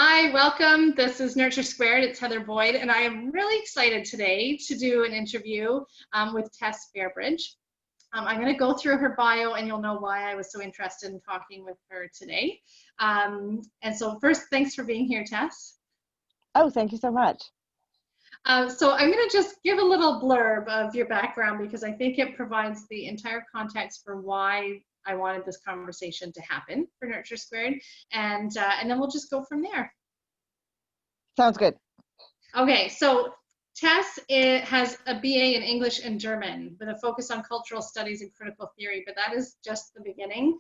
Hi, welcome. This is Nurture Squared. It's Heather Boyd, and I am really excited today to do an interview with Tess Fairbridge. I'm going to go through her bio, and you'll know why I was so interested in talking with her today. And so first, thanks for being here, Tess. Oh, thank you so much. So I'm going to just give a little blurb of your background because I think it provides the entire context for why I wanted this conversation to happen for Nurture Squared, and then we'll just go from there. Sounds good. Okay, so Tess has a BA in English and German with a focus on cultural studies and critical theory, but that is just the beginning.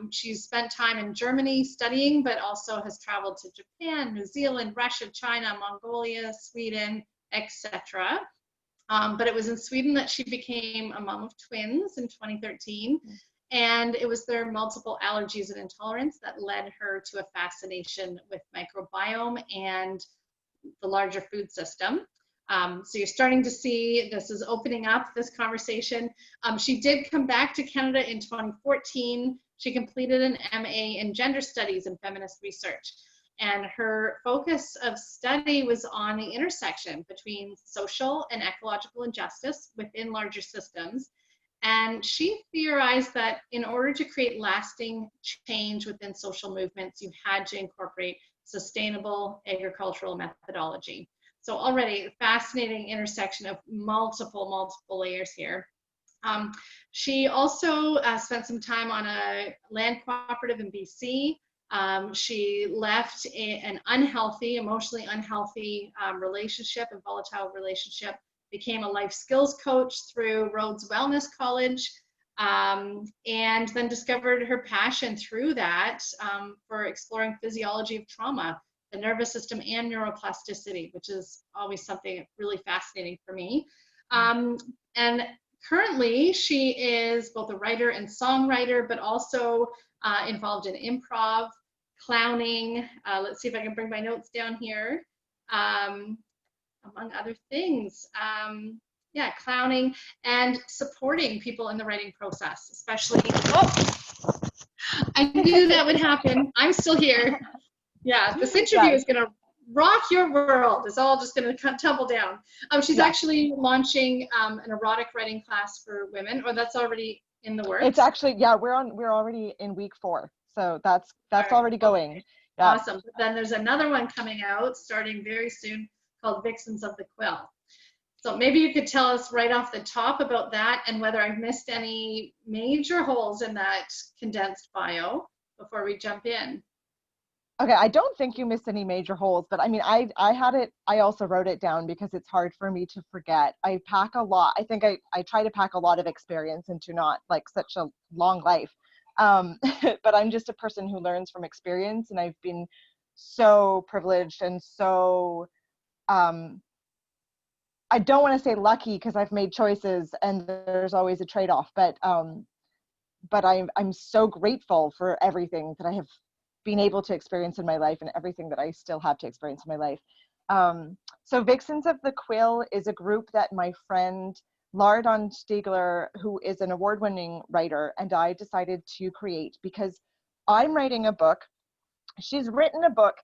She's spent time in Germany studying, but also has traveled to Japan, New Zealand, Russia, China, Mongolia, Sweden, etc. But it was in Sweden that she became a mom of twins in 2013. And it was their multiple allergies and intolerance that led her to a fascination with microbiome and the larger food system. So you're starting to see this is opening up this conversation. She did come back to Canada in 2014. She completed an MA in gender studies and feminist research. And her focus of study was on the intersection between social and ecological injustice within larger systems. And she theorized that in order to create lasting change within social movements, you had to incorporate sustainable agricultural methodology. So already a fascinating intersection of multiple layers here. She also spent some time on a land cooperative in BC. She left an unhealthy, emotionally unhealthy relationship, a volatile relationship, became a life skills coach through Rhodes Wellness College, and then discovered her passion through that for exploring physiology of trauma, the nervous system, and neuroplasticity, which is always something really fascinating for me. And currently, she is both a writer and songwriter, but also involved in improv, clowning. Let's see if I can bring my notes down here. Among other things. Yeah, clowning and supporting people in the writing process, especially, I knew that would happen. I'm still here. Yeah, this interview is gonna rock your world. It's all just gonna tumble down. She's actually launching an erotic writing class for women, or that's already in the works. It's actually, yeah, we're already in week 4. So that's right. Already going. Okay. Yeah. Awesome. But then there's another one coming out starting very soon called Vixens of the Quill. So maybe you could tell us right off the top about that and whether I've missed any major holes in that condensed bio before we jump in. Okay, I don't think you missed any major holes, but I mean, I also wrote it down because it's hard for me to forget. I pack a lot. I think I try to pack a lot of experience into not like such a long life. But I'm just a person who learns from experience, and I've been so privileged and so, I don't want to say lucky because I've made choices and there's always a trade-off, but I'm so grateful for everything that I have been able to experience in my life and everything that I still have to experience in my life. So Vixens of the Quill is a group that my friend Lardon Stiegler, who is an award-winning writer, and I decided to create because I'm writing a book. She's written a book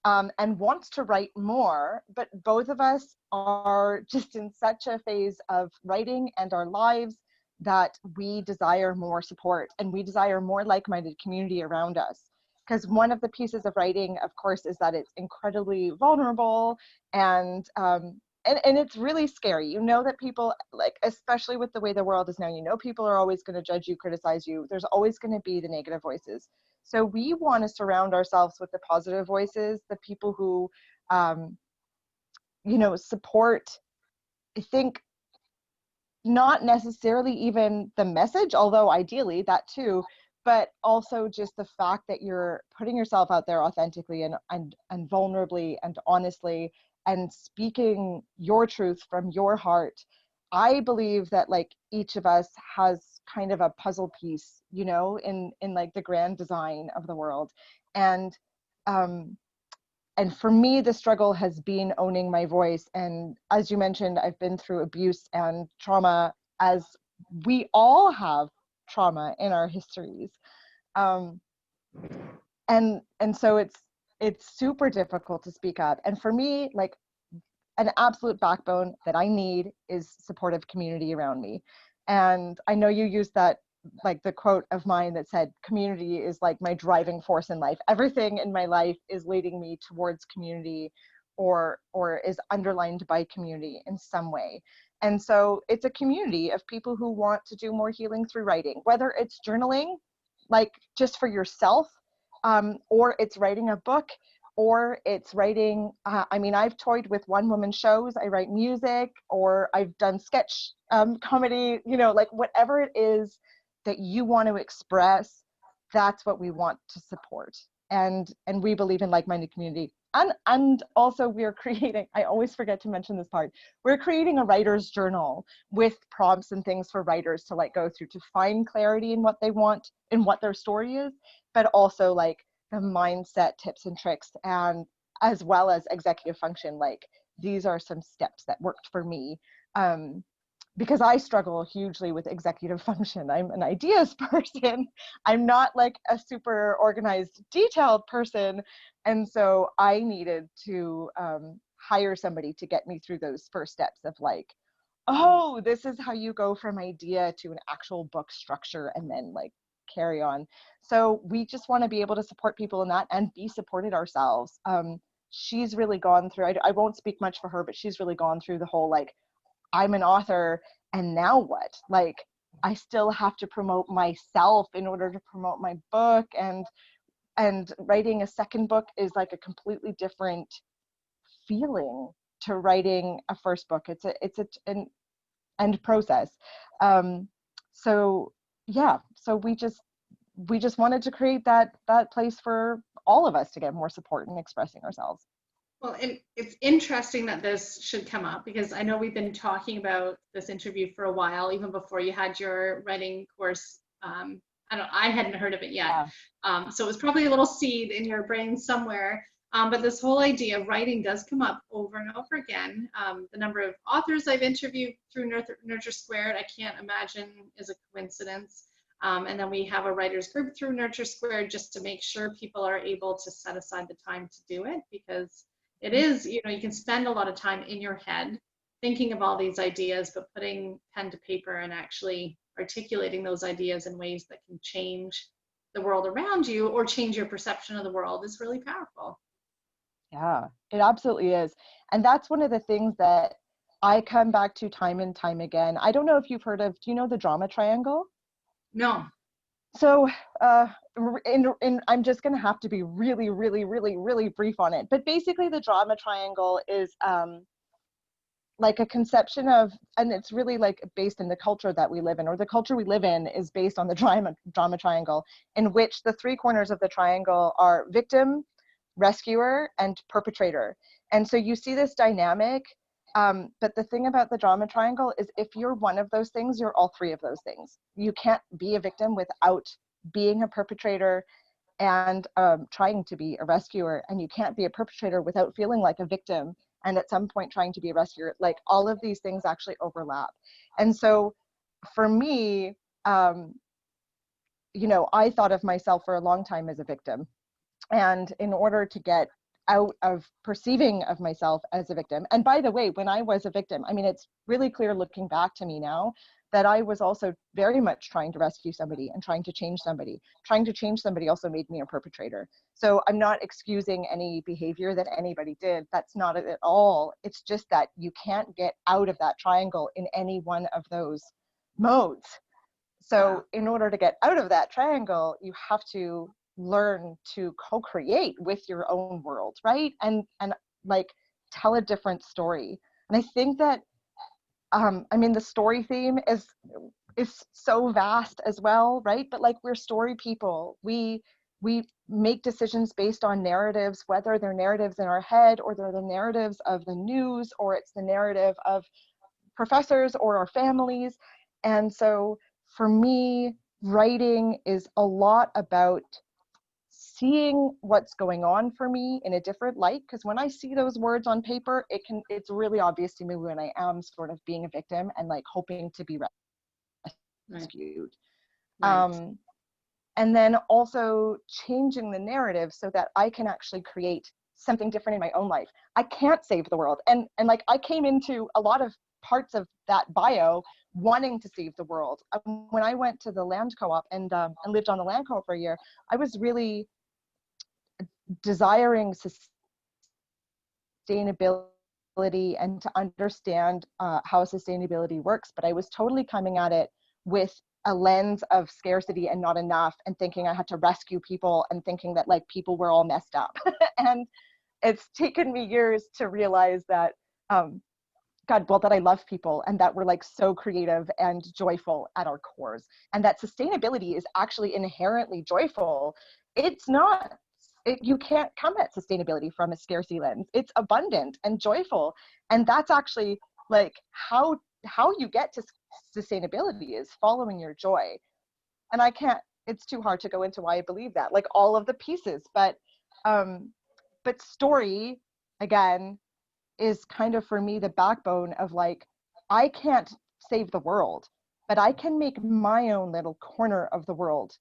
and wants to write more, but both of us are just in such a phase of writing and our lives that we desire more support and we desire more like-minded community around us. Because one of the pieces of writing, of course, is that it's incredibly vulnerable and it's really scary. You know that people, like, especially with the way the world is now, you know people are always going to judge you, criticize you. There's always going to be the negative voices. So we want to surround ourselves with the positive voices, the people who, support, I think, not necessarily even the message, although ideally that too, but also just the fact that you're putting yourself out there authentically and vulnerably and honestly and speaking your truth from your heart. I believe that like each of us has kind of a puzzle piece, in like the grand design of the world. And for me, the struggle has been owning my voice. And as you mentioned, I've been through abuse and trauma, as we all have trauma in our histories. And so it's super difficult to speak up. And for me, like, an absolute backbone that I need is supportive community around me. And I know you used that, like the quote of mine that said, community is like my driving force in life. Everything in my life is leading me towards community, or is underlined by community in some way. And so it's a community of people who want to do more healing through writing, whether it's journaling, like just for yourself, or it's writing a book, or it's writing, I mean, I've toyed with one woman shows, I write music, or I've done sketch comedy, you know, like whatever it is that you want to express, that's what we want to support. And we believe in like-minded community. And also we're creating, I always forget to mention this part, we're creating a writer's journal with prompts and things for writers to like go through to find clarity in what they want, in what their story is, but also like the mindset tips and tricks, and as well as executive function. Like, these are some steps that worked for me, because I struggle hugely with executive function. I'm an ideas person. I'm not like a super organized, detailed person. And so I needed to hire somebody to get me through those first steps of like, oh, this is how you go from idea to an actual book structure, and then like carry on. So we just want to be able to support people in that and be supported ourselves. She's really gone through, I won't speak much for her, but she's really gone through the whole like, I'm an author and now what? Like, I still have to promote myself in order to promote my book, and writing a second book is like a completely different feeling to writing a first book. It's an end process. So yeah, so we just wanted to create that place for all of us to get more support in expressing ourselves. Well, and it's interesting that this should come up, because I know we've been talking about this interview for a while, even before you had your writing course. I hadn't heard of it yet. Yeah. So it was probably a little seed in your brain somewhere. But this whole idea of writing does come up over and over again. The number of authors I've interviewed through Nurture Squared, I can't imagine is a coincidence. And then we have a writers group through Nurture Squared just to make sure people are able to set aside the time to do it, because it is, you know, you can spend a lot of time in your head thinking of all these ideas, but putting pen to paper and actually articulating those ideas in ways that can change the world around you or change your perception of the world is really powerful. Yeah, it absolutely is. And that's one of the things that I come back to time and time again. I don't know if you've heard of, do you know the drama triangle? No. So, I'm just going to have to be really, really, really, really brief on it. But basically, the drama triangle is like a conception of, and it's really like based in the culture that we live in, or the culture we live in is based on the drama triangle, in which the three corners of the triangle are victim, rescuer, and perpetrator. And so you see this dynamic. But the thing about the drama triangle is, if you're one of those things, you're all three of those things. You can't be a victim without being a perpetrator and trying to be a rescuer, and you can't be a perpetrator without feeling like a victim and at some point trying to be a rescuer. Like, all of these things actually overlap. And so for me, you know, I thought of myself for a long time as a victim. And in order to get out of perceiving of myself as a victim, and by the way, when I was a victim, I mean, it's really clear looking back to me now that I was also very much trying to rescue somebody and trying to change somebody. Trying to change somebody also made me a perpetrator. So I'm not excusing any behavior that anybody did. That's not it at all. It's just that you can't get out of that triangle in any one of those modes. So in order to get out of that triangle, you have to learn to co-create with your own world, right? And like tell a different story. And I think that I mean, the story theme is so vast as well, right? But like, we're story people. We make decisions based on narratives, whether they're narratives in our head, or they're the narratives of the news, or it's the narrative of professors or our families. And so for me, writing is a lot about seeing what's going on for me in a different light, because when I see those words on paper, it's really obvious to me when I am sort of being a victim and like hoping to be rescued. Right. and then also changing the narrative so that I can actually create something different in my own life. I can't save the world. And like I came into a lot of parts of that bio wanting to save the world. When I went to the land co-op and lived on the land co-op for a year, I was really desiring sustainability and to understand how sustainability works, but I was totally coming at it with a lens of scarcity and not enough, and thinking I had to rescue people, and thinking that like people were all messed up. And it's taken me years to realize that God, well, that I love people, and that we're like so creative and joyful at our cores, and that sustainability is actually inherently joyful. It's not, you can't come at sustainability from a scarcity lens. It's abundant and joyful. And that's actually like how you get to sustainability is following your joy. And I can't, it's too hard to go into why I believe that, like all of the pieces, but story, again, is kind of for me the backbone of like, I can't save the world, but I can make my own little corner of the world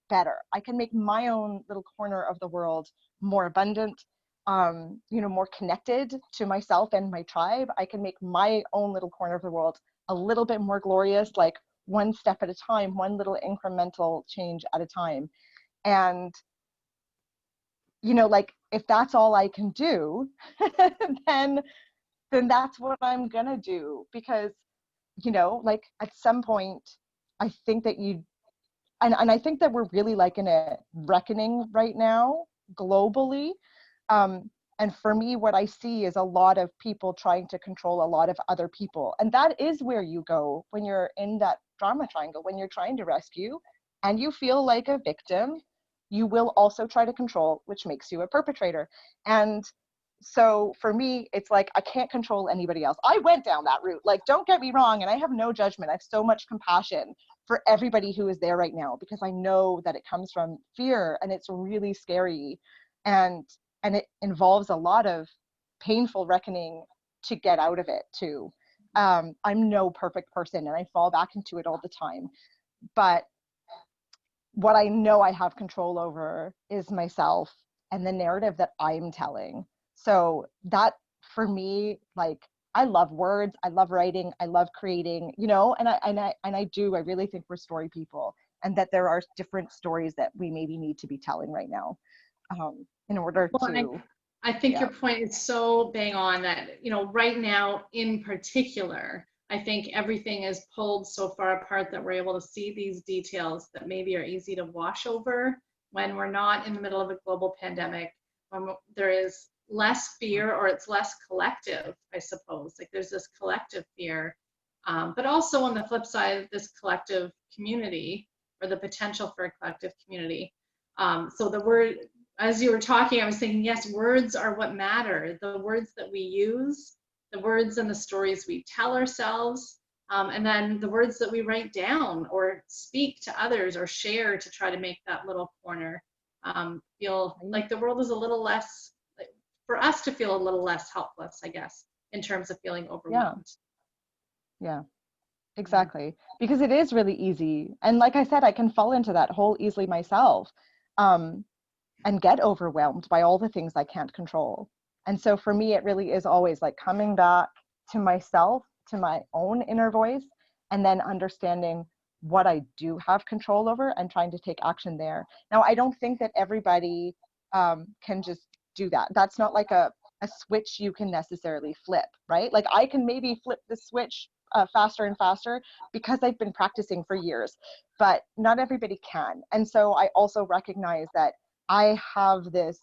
better. I can make my own little corner of the world more abundant, more connected to myself and my tribe. I can make my own little corner of the world a little bit more glorious, like one step at a time, one little incremental change at a time. And like if that's all I can do, then that's what I'm gonna do. Because like at some point I think that and I think that we're really like in a reckoning right now globally, and for me what I see is a lot of people trying to control a lot of other people, and that is where you go when you're in that drama triangle. When you're trying to rescue and you feel like a victim, you will also try to control, which makes you a perpetrator. And so for me, it's like, I can't control anybody else. I went down that route. Like, don't get me wrong. And I have no judgment. I have so much compassion for everybody who is there right now, because I know that it comes from fear, and it's really scary. And it involves a lot of painful reckoning to get out of it too. I'm no perfect person, and I fall back into it all the time. But what I know I have control over is myself and the narrative that I'm telling. So that for me, like, I love words, I love writing, I love creating, and I really think we're story people, and that there are different stories that we maybe need to be telling right now, in order to. I think your point is so bang on that, right now in particular, I think everything is pulled so far apart that we're able to see these details that maybe are easy to wash over when we're not in the middle of a global pandemic, when there is less fear, or it's less collective, I suppose. Like there's this collective fear, but also on the flip side, this collective community, or the potential for a collective community. So the word, as you were talking, I was thinking, yes, words are what matter. The words that we use, the words and the stories we tell ourselves, and then the words that we write down or speak to others or share to try to make that little corner feel like the world is a little less, for us to feel a little less helpless, I guess, in terms of feeling overwhelmed. Yeah, exactly. Because it is really easy. And like I said, I can fall into that hole easily myself, and get overwhelmed by all the things I can't control. And so for me, it really is always like coming back to myself, to my own inner voice, and then understanding what I do have control over and trying to take action there. Now, I don't think that everybody can just do that. That's not like a switch you can necessarily flip, right? Like I can maybe flip the switch faster and faster because I've been practicing for years, but not everybody can. And so I also recognize that I have this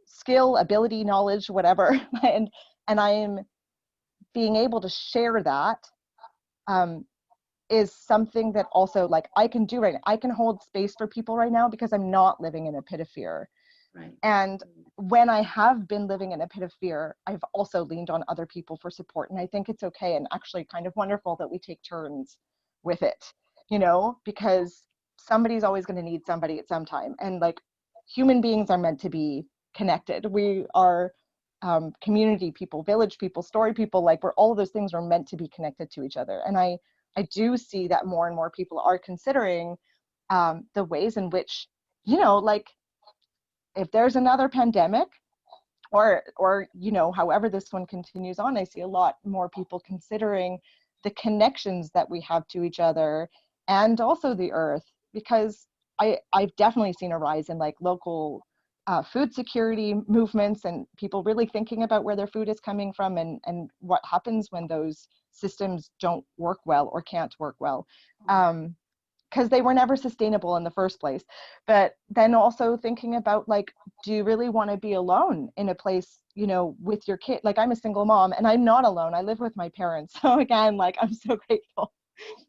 skill, ability, knowledge, whatever, and I am being able to share that is something that also like I can do right now. I can hold space for people right now because I'm not living in a pit of fear. Right. And when I have been living in a pit of fear, I've also leaned on other people for support. And I think it's okay and actually kind of wonderful that we take turns with it, because somebody's always going to need somebody at some time. And like human beings are meant to be connected. We are community people, village people, story people, like all of those things are meant to be connected to each other. And I do see that more and more people are considering the ways in which, you know, like if there's another pandemic, or you know, however this one continues on, I see a lot more people considering the connections that we have to each other and also the earth, because I've definitely seen a rise in like local food security movements and people really thinking about where their food is coming from, and what happens when those systems don't work well or can't work well. Because they were never sustainable in the first place. But then also thinking about like, do you really want to be alone in a place, you know, with your kid? Like I'm a single mom and I'm not alone. I live with my parents. So again, like I'm so grateful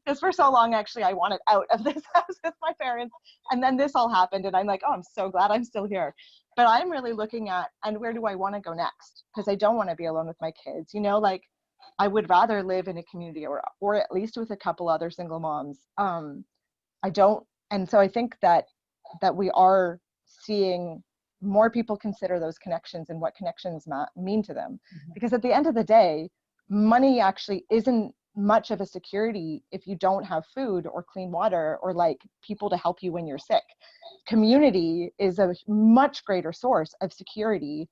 because for so long, actually, I wanted out of this house with my parents. And then this all happened and I'm like, oh, I'm so glad I'm still here. But I'm really looking at, and where do I want to go next? Because I don't want to be alone with my kids, you know, like I would rather live in a community or at least with a couple other single moms. I don't, and so I think that we are seeing more people consider those connections and what connections mean to them. Because at the end of the day, money actually isn't much of a security if you don't have food or clean water or like people to help you when you're sick. Community is a much greater source of security.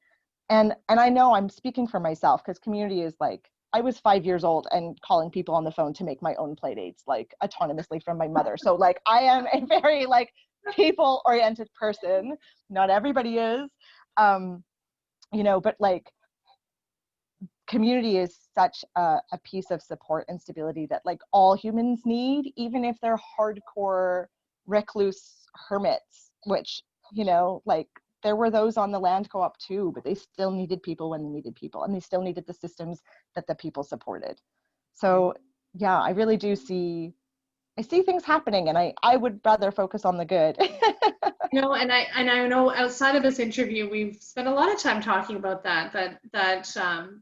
And I know I'm speaking for myself because community is like, I was 5 years old and calling people on the phone to make my own play dates, like autonomously from my mother. So like I am a very like people oriented person. Not everybody is, you know, but like community is such a piece of support and stability that like all humans need, even if they're hardcore recluse hermits, which, you know, like there were those on the land co-op too, but they still needed people when they needed people, and they still needed the systems that the people supported. So yeah, I really do see, I see things happening, and I would rather focus on the good. You know, and I know outside of this interview, we've spent a lot of time talking about that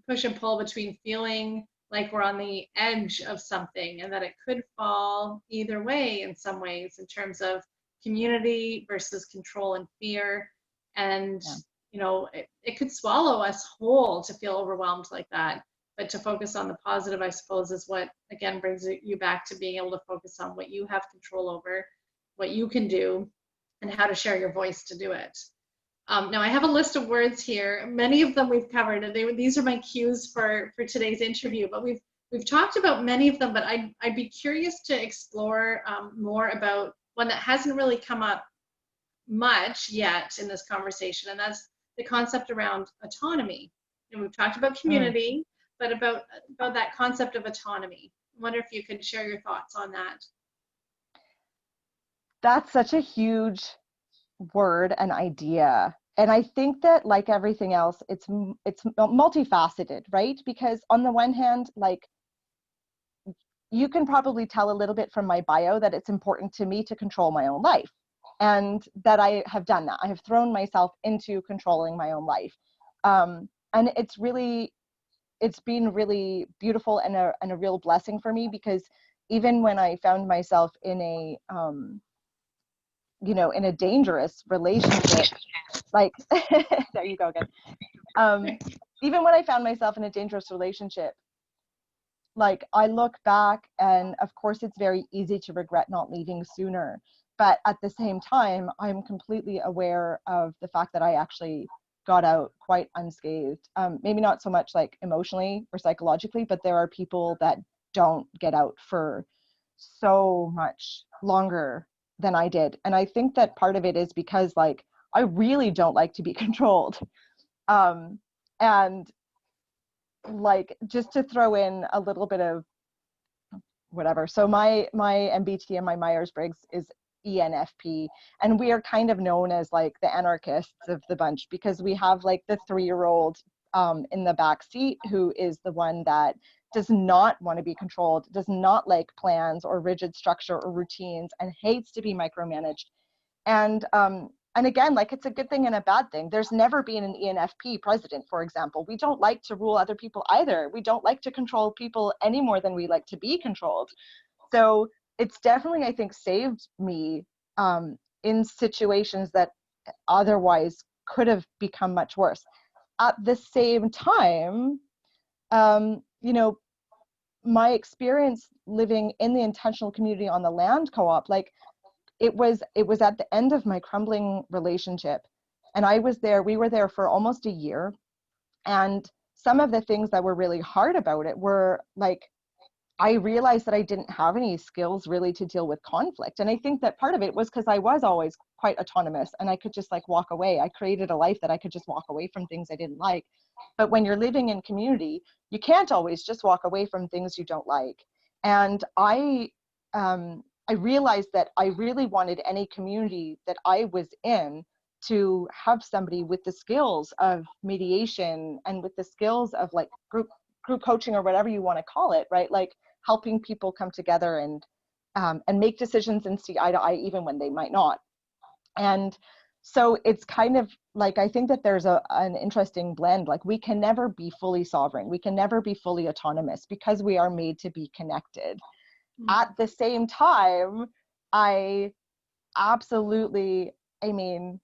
push and pull between feeling like we're on the edge of something and that it could fall either way in some ways in terms of community versus control and fear. And, Yeah. you know, it could swallow us whole to feel overwhelmed like that. But to focus on the positive, I suppose, is what, again, brings you back to being able to focus on what you have control over, what you can do, and how to share your voice to do it. Now I have a list of words here. Many of them we've covered, and these are my cues for today's interview. But we've talked about many of them. But I'd be curious to explore more about one that hasn't really come up much yet in this conversation, and that's the concept around autonomy. And we've talked about community, but about that concept of autonomy. I wonder if you could share your thoughts on that. That's such a huge word and idea. And I think that like everything else, it's multifaceted, right? Because on the one hand, like you can probably tell a little bit from my bio that it's important to me to control my own life, and that I have done that. I have thrown myself into controlling my own life. And it's been really beautiful and a real blessing for me, because even when I found myself in a you know, in a dangerous relationship, like there you go again. Even when I found myself in a dangerous relationship, like I look back, and of course it's very easy to regret not leaving sooner, but at the same time I'm completely aware of the fact that I actually got out quite unscathed. Maybe not so much like emotionally or psychologically, but there are people that don't get out for so much longer than I did. And I think that part of it is because like I really don't like to be controlled. And like just to throw in a little bit of whatever. So my MBT and my Myers-Briggs is ENFP, and we are kind of known as like the anarchists of the bunch, because we have like the 3-year-old in the back seat who is the one that does not want to be controlled, does not like plans or rigid structure or routines, and hates to be micromanaged. And again, like it's a good thing and a bad thing. There's never been an ENFP president, for example. We don't like to rule other people either. We don't like to control people any more than we like to be controlled. So it's definitely, I think, saved me in situations that otherwise could have become much worse. At the same time, you know, my experience living in the intentional community on the land co-op, like it was at the end of my crumbling relationship, and we were there for almost a year. And some of the things that were really hard about it were like, I realized that I didn't have any skills really to deal with conflict. And I think that part of it was because I was always quite autonomous and I could just like walk away. I created a life that I could just walk away from things I didn't like. But when you're living in community, you can't always just walk away from things you don't like. And I realized that I really wanted any community that I was in to have somebody with the skills of mediation and with the skills of like group coaching or whatever you want to call it, right? Like helping people come together and make decisions and see eye to eye even when they might not. And so it's kind of like, I think that there's an interesting blend. Like we can never be fully sovereign. We can never be fully autonomous because we are made to be connected. At the same time, I absolutely, I mean,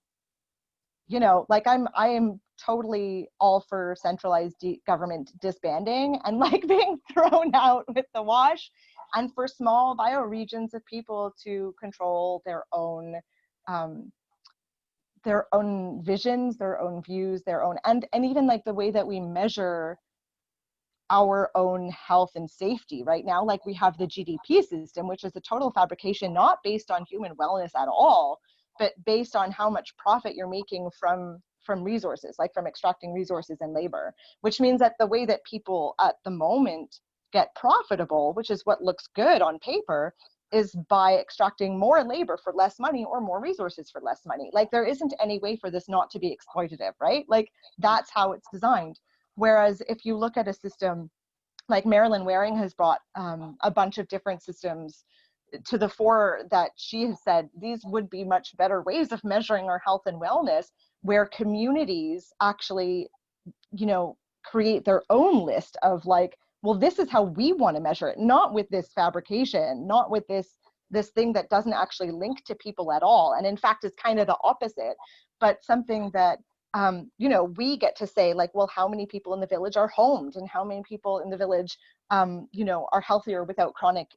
you know, like I am totally all for centralized government disbanding and like being thrown out with the wash, and for small bioregions of people to control their own visions, their own views, their own, and even like the way that we measure our own health and safety right now. Like we have the GDP system, which is a total fabrication, not based on human wellness at all, but based on how much profit you're making from resources, like from extracting resources and labor, which means that the way that people at the moment get profitable, which is what looks good on paper, is by extracting more labor for less money or more resources for less money. Like there isn't any way for this not to be exploitative, right? Like that's how it's designed. Whereas if you look at a system like Marilyn Waring has brought a bunch of different systems to the fore that she has said these would be much better ways of measuring our health and wellness, where communities actually, you know, create their own list of like, well, this is how we want to measure it, not with this fabrication, not with this thing that doesn't actually link to people at all. And in fact, is kind of the opposite, but something that, you know, we get to say like, well, how many people in the village are homed and how many people in the village, you know, are healthier without chronic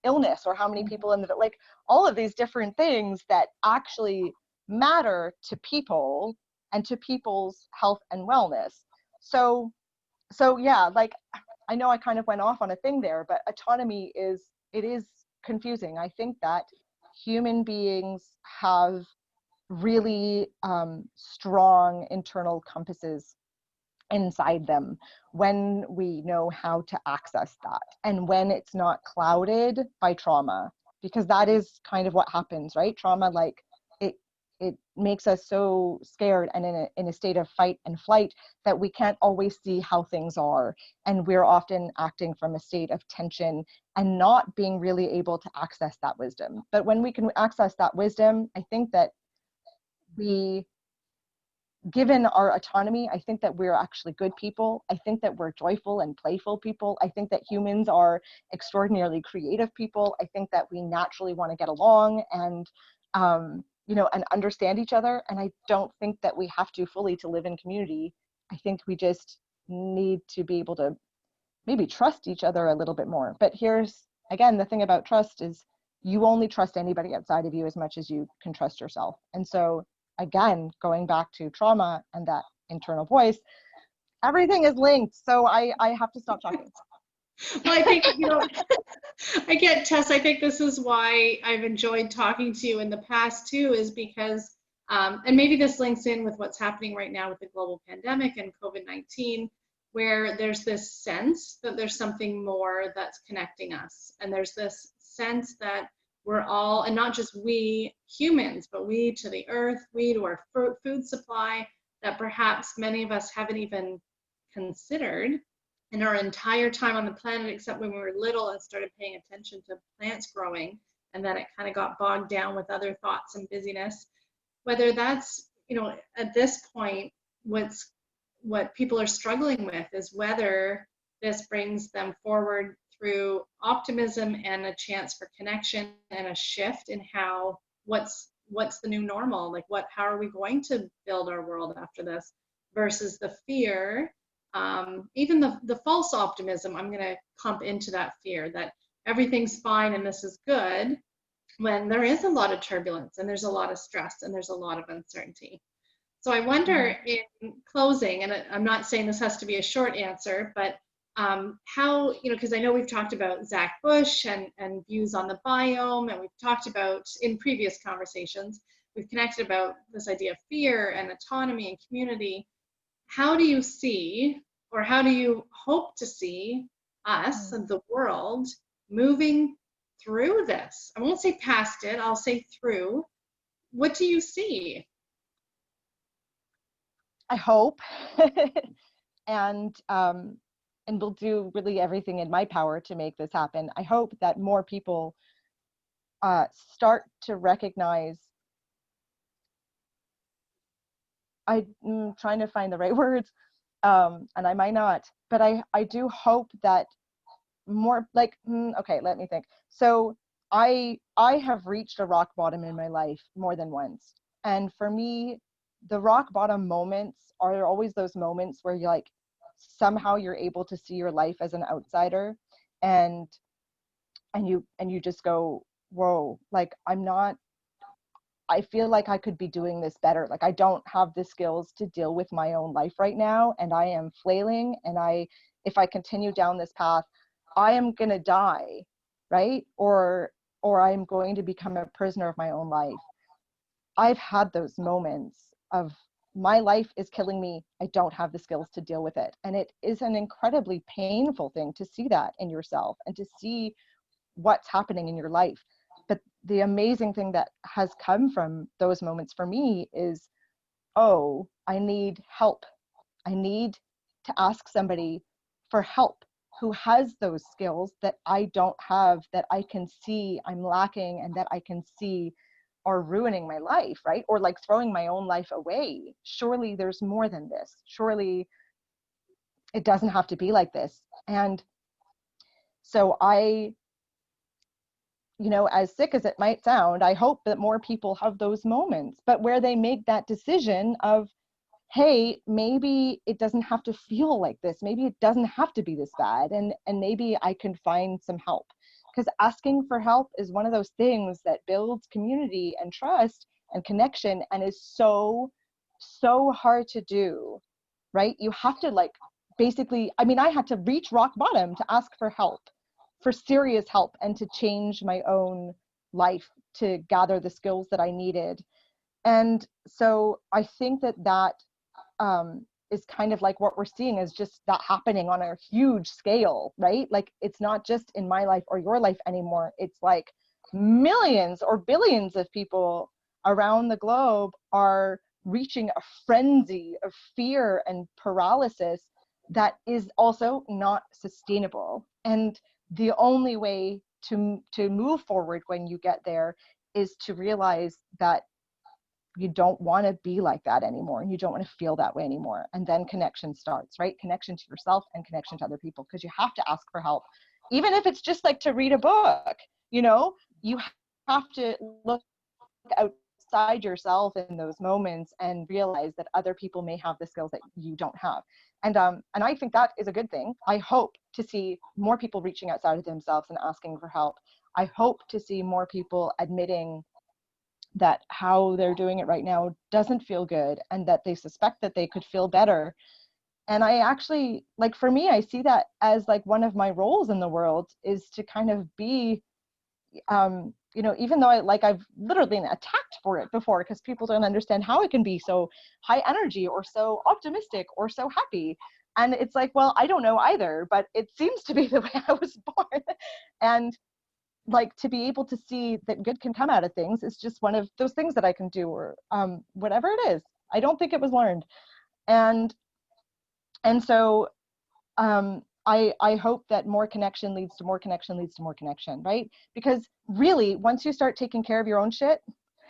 illness, or how many people in the, like all of these different things that actually matter to people and to people's health and wellness. So yeah, like I know I kind of went off on a thing there, but autonomy is confusing. I think that human beings have really strong internal compasses inside them when we know how to access that and when it's not clouded by trauma, because that is kind of what happens, right? Trauma, like it makes us so scared and in a state of fight and flight that we can't always see how things are, and we're often acting from a state of tension and not being really able to access that wisdom. But when we can access that wisdom, I think that given our autonomy, I think that we're actually good people. I think that we're joyful and playful people. I think that humans are extraordinarily creative people. I think that we naturally want to get along and, you know, and understand each other. And I don't think that we have to fully to live in community. I think we just need to be able to maybe trust each other a little bit more. But here's, again, the thing about trust is you only trust anybody outside of you as much as you can trust yourself. And so again, going back to trauma and that internal voice, everything is linked. So I have to stop talking. Well, I think, you know, I get, Tess, I think this is why I've enjoyed talking to you in the past too, is because, and maybe this links in with what's happening right now with the global pandemic and COVID-19, where there's this sense that there's something more that's connecting us. And there's this sense that we're all, and not just we humans, but we to the earth, we to our food supply, that perhaps many of us haven't even considered in our entire time on the planet, except when we were little and started paying attention to plants growing, and then it kind of got bogged down with other thoughts and busyness. Whether that's, you know, at this point, what people are struggling with is whether this brings them forward through optimism and a chance for connection and a shift in how what's the new normal, like how are we going to build our world after this, versus the fear, even the false optimism. I'm going to clump into that fear that everything's fine and this is good, when there is a lot of turbulence and there's a lot of stress and there's a lot of uncertainty. So I Mm-hmm. wonder, in closing, and I'm not saying this has to be a short answer, but how, because I know we've talked about Zach Bush and views on the biome, and we've talked about in previous conversations, we've connected about this idea of fear and autonomy and community. How do you see, or how do you hope to see us and the world moving through this? I won't say past it, I'll say through. What do you see? I hope, and and will do really everything in my power to make this happen. I hope that more people start to recognize. I'm trying to find the right words, and I might not, but I do hope that more like okay, let me think. So I have reached a rock bottom in my life more than once, and for me, the rock bottom moments are always those moments where you like somehow you're able to see your life as an outsider, and and you just go, whoa, like I'm not, I feel like I could be doing this better. Like I don't have the skills to deal with my own life right now, and I am flailing, and if I continue down this path, I am going to die, right? Or I'm going to become a prisoner of my own life. I've had those moments of my life is killing me. I don't have the skills to deal with it. And it is an incredibly painful thing to see that in yourself and to see what's happening in your life. But the amazing thing that has come from those moments for me is, oh, I need help. I need to ask somebody for help who has those skills that I don't have, that I can see I'm lacking, and that I can see are ruining my life, right? Or like throwing my own life away. Surely there's more than this. Surely it doesn't have to be like this. And so as sick as it might sound, I hope that more people have those moments, but where they make that decision of, hey, maybe it doesn't have to feel like this. Maybe it doesn't have to be this bad. And maybe I can find some help. Because asking for help is one of those things that builds community and trust and connection and is so, so hard to do, right? You have to like basically, I mean, I had to reach rock bottom to ask for help, for serious help, and to change my own life, to gather the skills that I needed. And so I think that is kind of like what we're seeing is just that happening on a huge scale, right? Like it's not just in my life or your life anymore. It's like millions or billions of people around the globe are reaching a frenzy of fear and paralysis that is also not sustainable. And the only way to move forward when you get there is to realize that you don't want to be like that anymore, and you don't want to feel that way anymore. And then connection starts, right? Connection to yourself and connection to other people, because you have to ask for help, even if it's just like to read a book. You have to look outside yourself in those moments and realize that other people may have the skills that you don't have. And I think that is a good thing. I hope to see more people reaching outside of themselves and asking for help. I hope to see more people admitting that how they're doing it right now doesn't feel good, and that they suspect that they could feel better. And I actually, like, for me, I see that as like one of my roles in the world is to kind of be, even though I've literally been attacked for it before, because people don't understand how it can be so high energy or so optimistic or so happy. And it's like, well, I don't know either, but it seems to be the way I was born. And like, to be able to see that good can come out of things is just one of those things that I can do, or whatever it is. I don't think it was learned. And so I hope that more connection leads to more connection leads to more connection, right? Because really, once you start taking care of your own shit,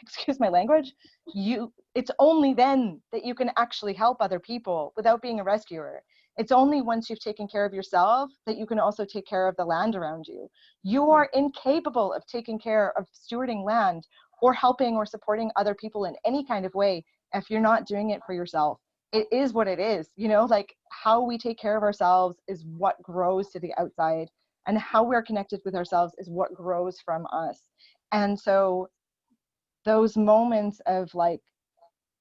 excuse my language, it's only then that you can actually help other people without being a rescuer. It's only once you've taken care of yourself that you can also take care of the land around you. You are incapable of taking care of stewarding land or helping or supporting other people in any kind of way if you're not doing it for yourself. It is what it is, like how we take care of ourselves is what grows to the outside, and how we're connected with ourselves is what grows from us. And so those moments of like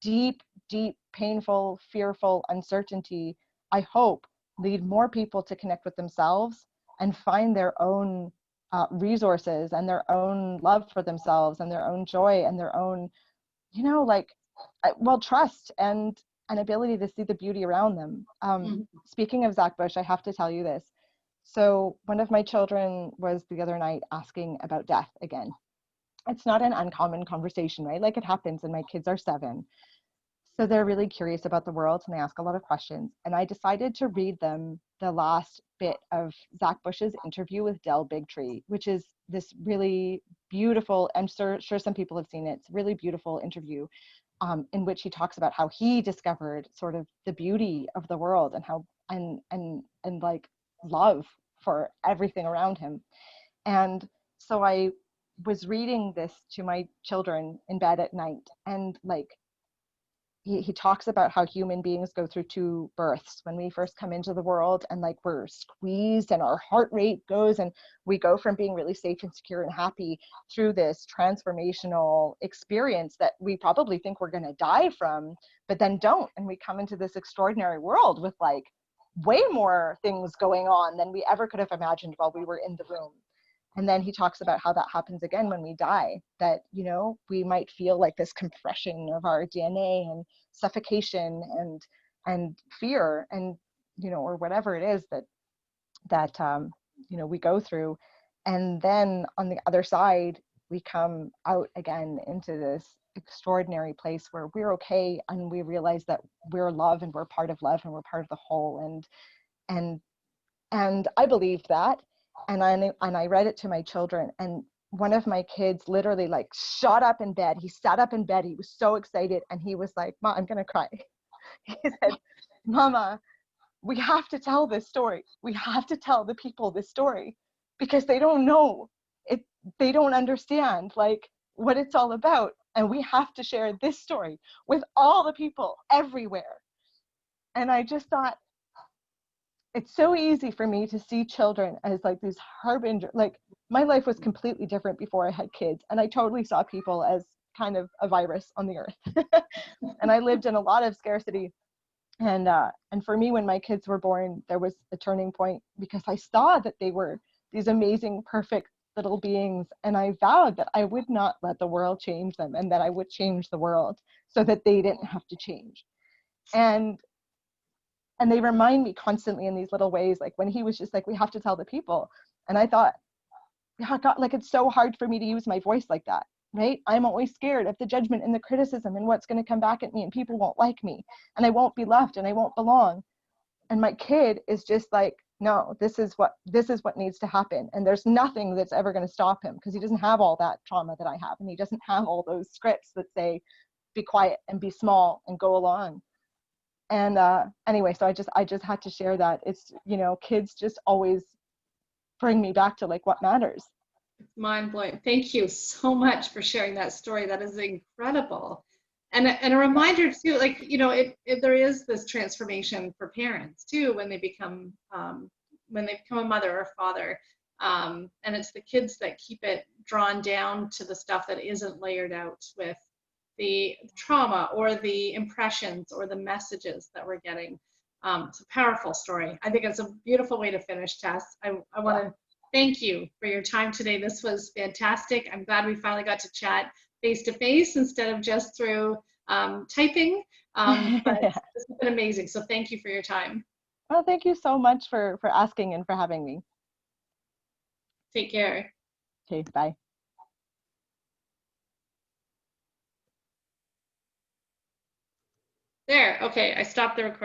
deep, deep, painful, fearful uncertainty, I hope lead more people to connect with themselves and find their own resources and their own love for themselves and their own joy and their own, like, well, trust and an ability to see the beauty around them. Speaking of Zach Bush, I have to tell you this. So one of my children was the other night asking about death again. It's not an uncommon conversation, right? Like, it happens, and my kids are 7. So they're really curious about the world and they ask a lot of questions. And I decided to read them the last bit of Zach Bush's interview with Del Bigtree, which is this really beautiful, I'm sure some people have seen it. It's a really beautiful interview in which he talks about how he discovered sort of the beauty of the world and how and like love for everything around him. And so I was reading this to my children in bed at night, and like he talks about how human beings go through 2 births when we first come into the world, and like we're squeezed and our heart rate goes, and we go from being really safe and secure and happy through this transformational experience that we probably think we're going to die from, but then don't, and we come into this extraordinary world with like way more things going on than we ever could have imagined while we were in the room. And then he talks about how that happens again when we die, that, we might feel like this compression of our DNA and suffocation and fear and, or whatever it is that we go through. And then on the other side, we come out again into this extraordinary place where we're okay, and we realize that we're love and we're part of love and we're part of the whole. And I believed that. And I read it to my children, and one of my kids literally like shot up in bed. He sat up in bed. He was so excited, and he was like, "Mom, I'm gonna cry." He said, "Mama, we have to tell this story. We have to tell the people this story because they don't know it. They don't understand like what it's all about, and we have to share this story with all the people everywhere." And I just thought, it's so easy for me to see children as like these harbinger. Like, my life was completely different before I had kids, and I totally saw people as kind of a virus on the earth. And I lived in a lot of scarcity. And for me, when my kids were born, there was a turning point because I saw that they were these amazing, perfect little beings, and I vowed that I would not let the world change them, and that I would change the world so that they didn't have to change. And they remind me constantly in these little ways, like when he was just like, we have to tell the people. And I thought, yeah, God, like, it's so hard for me to use my voice like that, right? I'm always scared of the judgment and the criticism and what's going to come back at me, and people won't like me, and I won't be loved, and I won't belong. And my kid is just like, no, this is what needs to happen. And there's nothing that's ever going to stop him, because he doesn't have all that trauma that I have, and he doesn't have all those scripts that say, be quiet and be small and go along. And anyway, so I just had to share that. It's, kids just always bring me back to like what matters. Mind blowing. Thank you so much for sharing that story. That is incredible. And a reminder too, like, there is this transformation for parents too when they become a mother or father. And it's the kids that keep it drawn down to the stuff that isn't layered out with the trauma or the impressions or the messages that we're getting. It's a powerful story. I think it's a beautiful way to finish, Tess. I want to thank you for your time today. This was fantastic. I'm glad we finally got to chat face to face instead of just through typing. But Yeah. this has been amazing. So thank you for your time. Well, thank you so much for asking and for having me. Take care. Okay, bye. There. Okay, I stopped the recording.